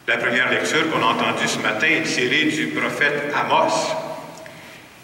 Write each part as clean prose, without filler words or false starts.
La première lecture qu'on a entendue ce matin est tirée du prophète Amos.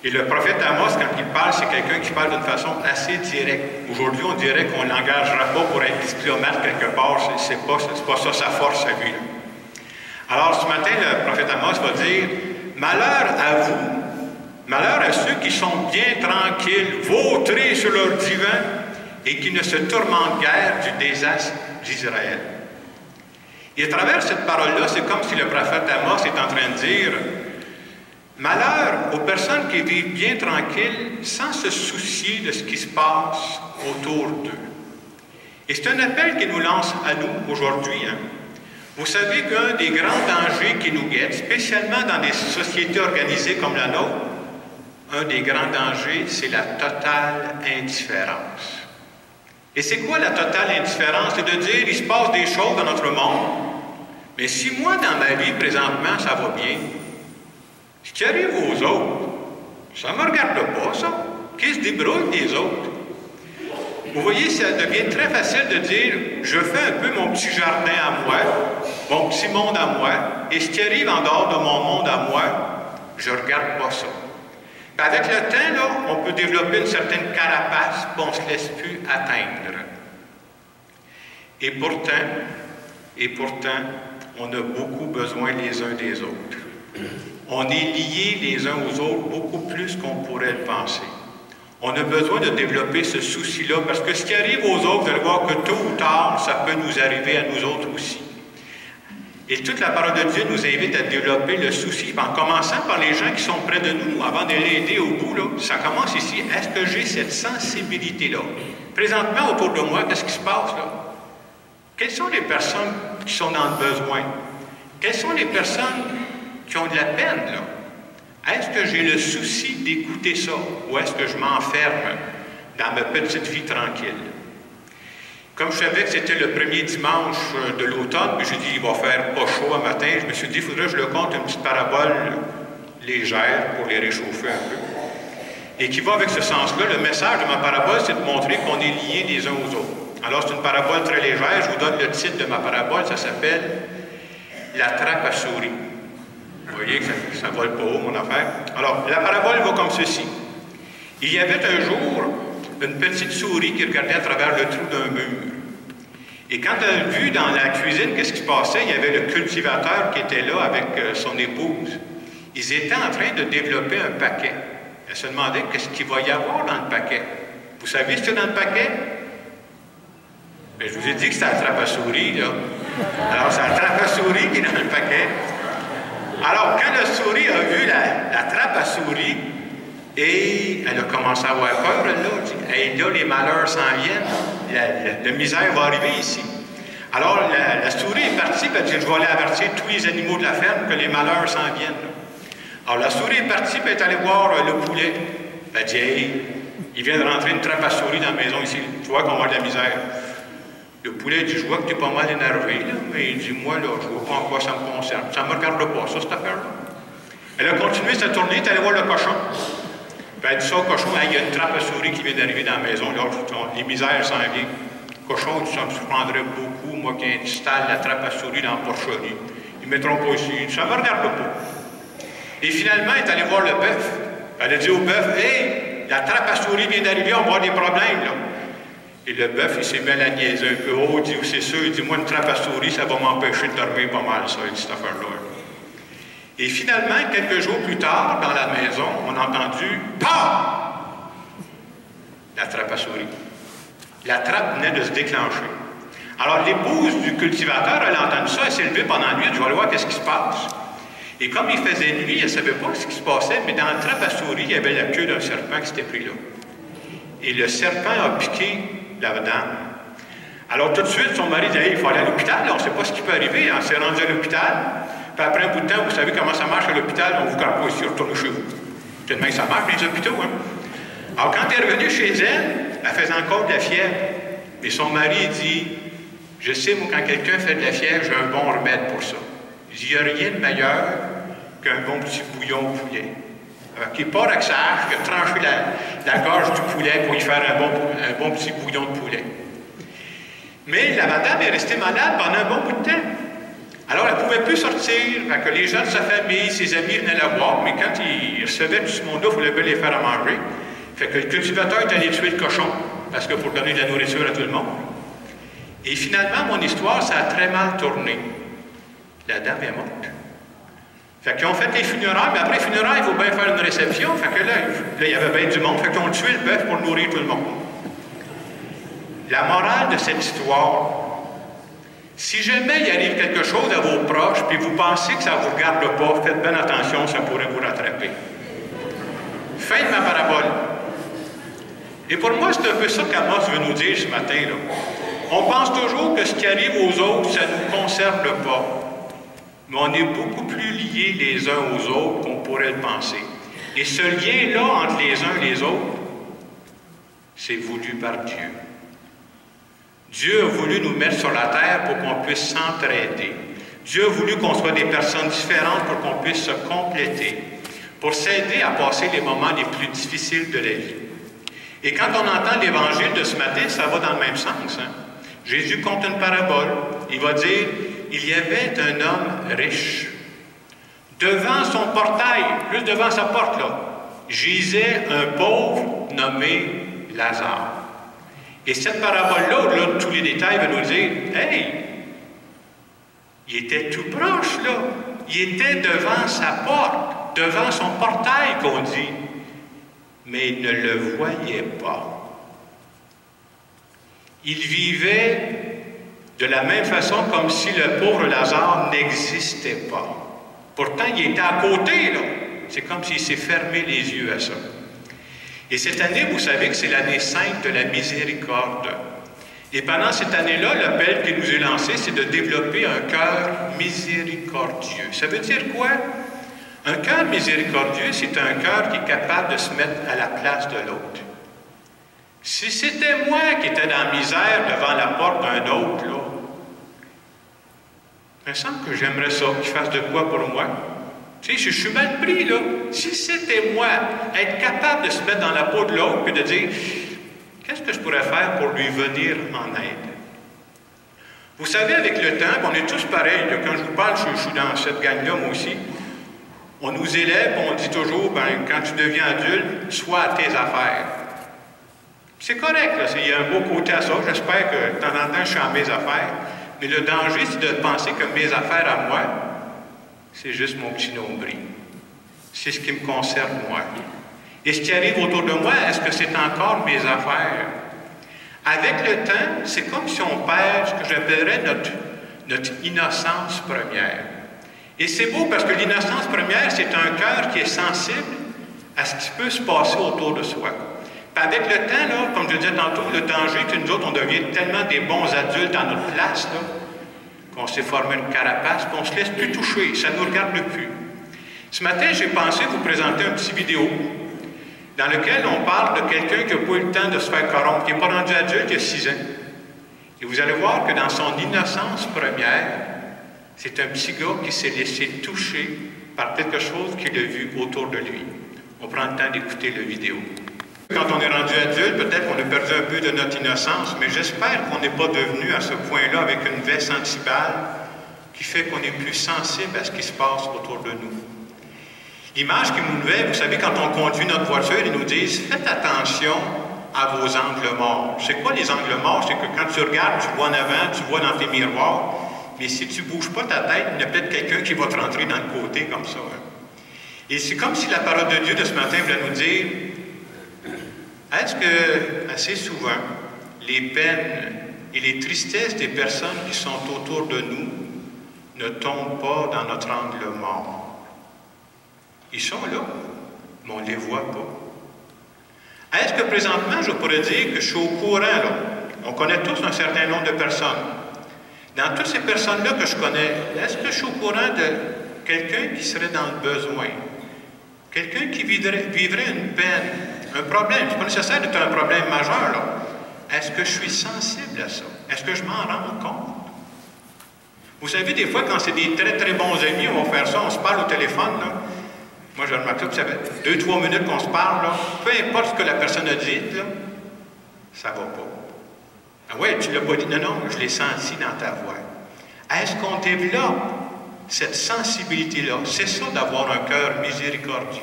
Et le prophète Amos, quand il parle, c'est quelqu'un qui parle d'une façon assez directe. Aujourd'hui, on dirait qu'on ne l'engagera pas pour être diplomate quelque part. C'est pas ça sa force à lui. Alors, ce matin, le prophète Amos va dire « Malheur à vous, malheur à ceux qui sont bien tranquilles, vautrés sur leur divan et qui ne se tourmentent guère du désastre d'Israël. » Et à travers cette parole-là, c'est comme si le prophète Amos est en train de dire « Malheur aux personnes qui vivent bien tranquilles sans se soucier de ce qui se passe autour d'eux. » Et c'est un appel qui nous lance à nous aujourd'hui. Vous savez qu'un des grands dangers qui nous guettent, spécialement dans des sociétés organisées comme la nôtre, un des grands dangers, c'est la totale indifférence. Et c'est quoi la totale indifférence? C'est de dire, il se passe des choses dans notre monde, mais si moi, dans ma vie, présentement, ça va bien, ce qui arrive aux autres, ça ne me regarde pas, ça. Qui se débrouille des autres? Vous voyez, ça devient très facile de dire, je fais un peu mon petit jardin à moi, mon petit monde à moi, et ce qui arrive en dehors de mon monde à moi, je ne regarde pas ça. Puis avec le temps, là, on peut développer une certaine carapace, puis on ne se laisse plus atteindre. Et pourtant, on a beaucoup besoin les uns des autres. On est liés les uns aux autres beaucoup plus qu'on pourrait le penser. On a besoin de développer ce souci-là, parce que ce qui arrive aux autres, vous allez voir que tôt ou tard, ça peut nous arriver à nous autres aussi. Et toute la parole de Dieu nous invite à développer le souci, en commençant par les gens qui sont près de nous, avant de les aider au bout, là, ça commence ici. Est-ce que j'ai cette sensibilité-là? Présentement, autour de moi, qu'est-ce qui se passe là? Quelles sont les personnes qui sont dans le besoin? Quelles sont les personnes qui ont de la peine, là? Est-ce que j'ai le souci d'écouter ça? Ou est-ce que je m'enferme dans ma petite vie tranquille? Comme je savais que c'était le premier dimanche de l'automne, puis j'ai dit, il va faire pas chaud un matin, je me suis dit, il faudrait que je le compte une petite parabole légère pour les réchauffer un peu. Et qui va avec ce sens-là. Le message de ma parabole, c'est de montrer qu'on est liés les uns aux autres. Alors, c'est une parabole très légère. Je vous donne le titre de ma parabole. Ça s'appelle « La trappe à souris ». Vous voyez que ça ne vole pas haut, mon affaire. Alors, la parabole va comme ceci. Il y avait un jour une petite souris qui regardait à travers le trou d'un mur. Et quand elle a vu dans la cuisine qu'est-ce qui se passait, il y avait le cultivateur qui était là avec son épouse. Ils étaient en train de développer un paquet. Elle se demandait qu'est-ce qu'il va y avoir dans le paquet. Vous savez ce qu'il y a dans le paquet? Bien, je vous ai dit que c'était la trappe à souris, là. Alors, c'est la trappe à souris qui est dans le paquet. Alors, quand la souris a vu la trappe à souris, et elle a commencé à avoir peur, elle a dit, hey, là, les malheurs s'en viennent, la misère va arriver ici. Alors, la souris est partie, elle a dit, je vais aller avertir tous les animaux de la ferme que les malheurs s'en viennent. Alors, la souris est partie, puis elle est allée voir le poulet. Elle a dit, hey, il vient de rentrer une trappe à souris dans la maison ici, tu vois qu'on va avoir de la misère. Le poulet dit, je vois que tu es pas mal énervé, là, mais il dit, moi, là, je ne vois pas en quoi ça me concerne. Ça ne me regarde pas, ça, cette affaire-là. Elle a continué sa tournée, elle est allée voir le cochon. Puis elle dit ça au cochon, il y a une trappe à souris qui vient d'arriver dans la maison, là, les misères s'en viennent. Le cochon, ça me surprendrait beaucoup, moi qui installe la trappe à souris dans la porcherie. Ils ne mettront pas ici, ça ne me regarde pas. Et finalement, elle est allée voir le bœuf. Elle a dit au bœuf, hey, la trappe à souris vient d'arriver, on va avoir des problèmes, là. Et le bœuf, il s'est mis à la niaiser un peu. Oh, il dit, c'est sûr, il dit, moi, une trappe à souris, ça va m'empêcher de dormir pas mal, ça, cette affaire-là. Et finalement, quelques jours plus tard, dans la maison, on a entendu « PAM !» La trappe à souris. La trappe venait de se déclencher. Alors, l'épouse du cultivateur, elle a entendu ça, elle s'est levée pendant la nuit, je vais aller voir qu'est-ce qui se passe. Et comme il faisait nuit, elle ne savait pas ce qui se passait, mais dans la trappe à souris, il y avait la queue d'un serpent qui s'était pris là. Et le serpent a piqué la dame. Alors, tout de suite, son mari dit hey, il faut aller à l'hôpital, on ne sait pas ce qui peut arriver. On s'est rendu à l'hôpital. Puis après un bout de temps, vous savez comment ça marche à l'hôpital, on ne vous garde pas ici, retournez chez vous. C'est demain que ça marche, les hôpitaux, hein. Alors, quand elle est revenue chez elle, elle faisait encore de la fièvre. Et son mari dit je sais, moi, quand quelqu'un fait de la fièvre, j'ai un bon remède pour ça. Il n'y a rien de meilleur qu'un bon petit bouillon de poulet. Alors, qui part avec sa hache, qui a tranché la gorge du poulet pour y faire un bon petit bouillon de poulet. Mais la madame est restée malade pendant un bon bout de temps. Alors, elle ne pouvait plus sortir, fait que les gens de sa famille, ses amis venaient la voir, mais quand ils recevaient tout ce monde-là, il fallait bien les faire à manger. Fait que le cultivateur est allé tuer le cochon, parce que pour donner de la nourriture à tout le monde. Et finalement, mon histoire, ça a très mal tourné. La dame est morte. Fait qu'ils ont fait les funérailles, mais après les funérailles, il faut bien faire une réception. Fait que là, il y avait bien du monde. Fait qu'ils ont tué le bœuf pour nourrir tout le monde. La morale de cette histoire, si jamais il arrive quelque chose à vos proches, puis vous pensez que ça ne vous regarde pas, faites bien attention, ça pourrait vous rattraper. Fin de ma parabole. Et pour moi, c'est un peu ça qu'Amos veut nous dire ce matin, là. On pense toujours que ce qui arrive aux autres, ça ne nous concerne pas. Mais on est beaucoup plus liés les uns aux autres qu'on pourrait le penser. Et ce lien-là entre les uns et les autres, c'est voulu par Dieu. Dieu a voulu nous mettre sur la terre pour qu'on puisse s'entraider. Dieu a voulu qu'on soit des personnes différentes pour qu'on puisse se compléter, pour s'aider à passer les moments les plus difficiles de la vie. Et quand on entend l'Évangile de ce matin, ça va dans le même sens. Hein? Jésus compte une parabole. Il va dire, il y avait un homme riche. Devant son portail, juste devant sa porte, là, gisait un pauvre nommé Lazare. Et cette parabole-là, au-delà de tous les détails, va nous dire, hey, il était tout proche, là. Il était devant sa porte, devant son portail, qu'on dit. Mais il ne le voyait pas. Il vivait de la même façon comme si le pauvre Lazare n'existait pas. Pourtant, il était à côté, là. C'est comme s'il s'est fermé les yeux à ça. Et cette année, vous savez que c'est l'année sainte de la miséricorde. Et pendant cette année-là, l'appel qui nous est lancé, c'est de développer un cœur miséricordieux. Ça veut dire quoi? Un cœur miséricordieux, c'est un cœur qui est capable de se mettre à la place de l'autre. Si c'était moi qui étais dans la misère devant la porte d'un autre, là, il me semble que j'aimerais ça, qu'il fasse de quoi pour moi. Tu sais, je suis mal pris, là. Si c'était moi, être capable de se mettre dans la peau de l'autre et de dire, qu'est-ce que je pourrais faire pour lui venir en aide? Vous savez, avec le temps, on est tous pareils. Là. Quand je vous parle, je suis dans cette gang-là, moi aussi. On nous élève, on dit toujours, ben, quand tu deviens adulte, sois à tes affaires. C'est correct, là. Il y a un beau côté à ça. J'espère que de temps en temps, je suis à mes affaires. Mais le danger, c'est de penser que mes affaires à moi, c'est juste mon petit nombril. C'est ce qui me concerne, moi. Et ce qui arrive autour de moi, est-ce que c'est encore mes affaires? Avec le temps, c'est comme si on perd ce que j'appellerais notre innocence première. Et c'est beau parce que l'innocence première, c'est un cœur qui est sensible à ce qui peut se passer autour de soi. Puis avec le temps, là, comme je disais tantôt, le danger, que nous autres, on devient tellement des bons adultes à notre place, là, qu'on s'est formé une carapace, qu'on ne se laisse plus toucher, ça ne nous regarde plus. Ce matin, j'ai pensé vous présenter un petit vidéo dans lequel on parle de quelqu'un qui n'a pas eu le temps de se faire corrompre, qui n'est pas rendu adulte il y a 6 ans. Et vous allez voir que dans son innocence première, c'est un petit gars qui s'est laissé toucher par quelque chose qu'il a vu autour de lui. On prend le temps d'écouter la vidéo. Quand on est rendu adulte, peut-être qu'on a perdu un peu de notre innocence, mais j'espère qu'on n'est pas devenu à ce point-là avec une veste anti-balle qui fait qu'on est plus sensible à ce qui se passe autour de nous. L'image qui nous lève, vous savez, quand on conduit notre voiture, ils nous disent « Faites attention à vos angles morts ». C'est quoi les angles morts? C'est que quand tu regardes, tu vois en avant, tu vois dans tes miroirs, mais si tu ne bouges pas ta tête, il y a peut-être quelqu'un qui va te rentrer dans le côté comme ça. Hein. Et c'est comme si la parole de Dieu de ce matin voulait nous dire est-ce que, assez souvent, les peines et les tristesses des personnes qui sont autour de nous ne tombent pas dans notre angle mort? Ils sont là, mais on ne les voit pas. Est-ce que présentement, je pourrais dire que je suis au courant, là? On connaît tous un certain nombre de personnes. Dans toutes ces personnes-là que je connais, est-ce que je suis au courant de quelqu'un qui serait dans le besoin? Quelqu'un qui vivrait une peine, un problème. Ce n'est pas nécessaire d'être un problème majeur, là. Est-ce que je suis sensible à ça? Est-ce que je m'en rends compte? Vous savez, des fois, quand c'est des très, très bons amis, on va faire ça, on se parle au téléphone, là. Moi, je remarque ça, vous savez, 2-3 minutes qu'on se parle, là, peu importe ce que la personne a dit, là, ça ne va pas. Ah ouais, tu ne l'as pas dit. Non, non, je l'ai senti dans ta voix. Est-ce qu'on développe cette sensibilité-là? C'est ça d'avoir un cœur miséricordieux.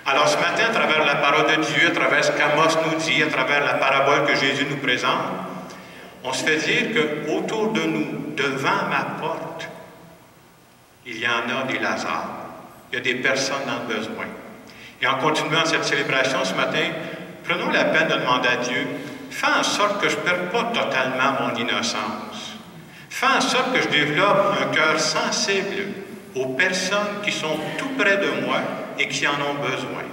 Alors ce matin, à travers la parole de Dieu, à travers ce qu'Amos nous dit, à travers la parabole que Jésus nous présente, on se fait dire qu'autour de nous, devant ma porte, il y en a des Lazare. Il y a des personnes dans le besoin. Et en continuant cette célébration ce matin, prenons la peine de demander à Dieu, fais en sorte que je ne perde pas totalement mon innocence. Fais en sorte que je développe un cœur sensible aux personnes qui sont tout près de moi et qui en ont besoin.